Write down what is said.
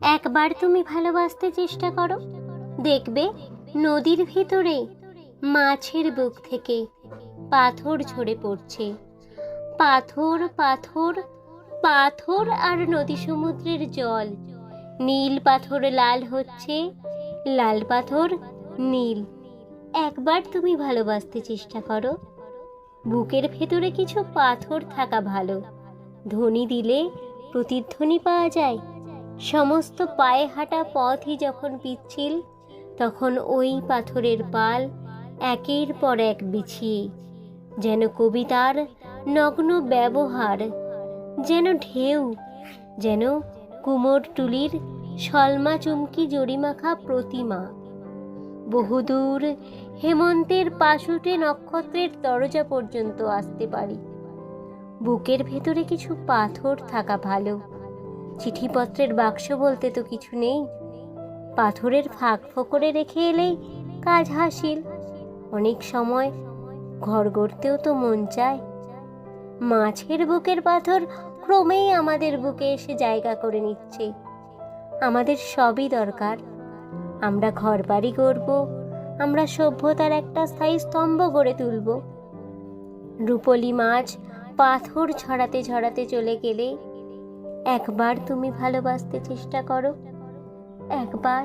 একবার তুমি ভালোবাসতে চেষ্টা করো, দেখবে নদীর ভিতরে মাছের বুক থেকে পাথর ঝরে পড়ছে। পাথর পাথর পাথর, আর নদী সমুদ্রের জল। নীল পাথর লাল হচ্ছে, লাল পাথর নীল। একবার তুমি ভালোবাসতে চেষ্টা করো। বুকের ভেতরে কিছু পাথর থাকা ভালো, ধ্বনি দিলে প্রতিধ্বনি পাওয়া যায়। সমস্ত পায়ে হাঁটা পথই যখন পিচ্ছিল, তখন ওই পাথরের পাল একের পর এক বিছিয়ে, যেন কবিতার নগ্ন ব্যবহার, যেন ঢেউ, যেন কুমোরটুলির সলমা চুমকি জরিমাখা প্রতিমা। বহুদূর হেমন্তের পাশুটে নক্ষত্রের দরজা পর্যন্ত আসতে পারি। বুকের ভেতরে কিছু পাথর থাকা ভালো, চিঠিপত্রের বাক্স বলতে তো কিছু নেই। পাথরের ফাঁক ফোকরে রেখে এলেই কাজ হাসিল। অনেক সময় ঘর গড়তেও তো মন চায়। মাছের বুকের পাথর ক্রমেই আমাদের বুকে এসে জায়গা করে নিচ্ছে। আমাদের সবই দরকার। আমরা ঘর বাড়ি গড়ব, আমরা সভ্যতার একটা স্থায়ী স্তম্ভ গড়ে তুলব। রূপলি মাছ পাথর ছড়াতে ছড়াতে চলে গেলে একবার তুমি ভালোবাসতে চেষ্টা করো, একবার।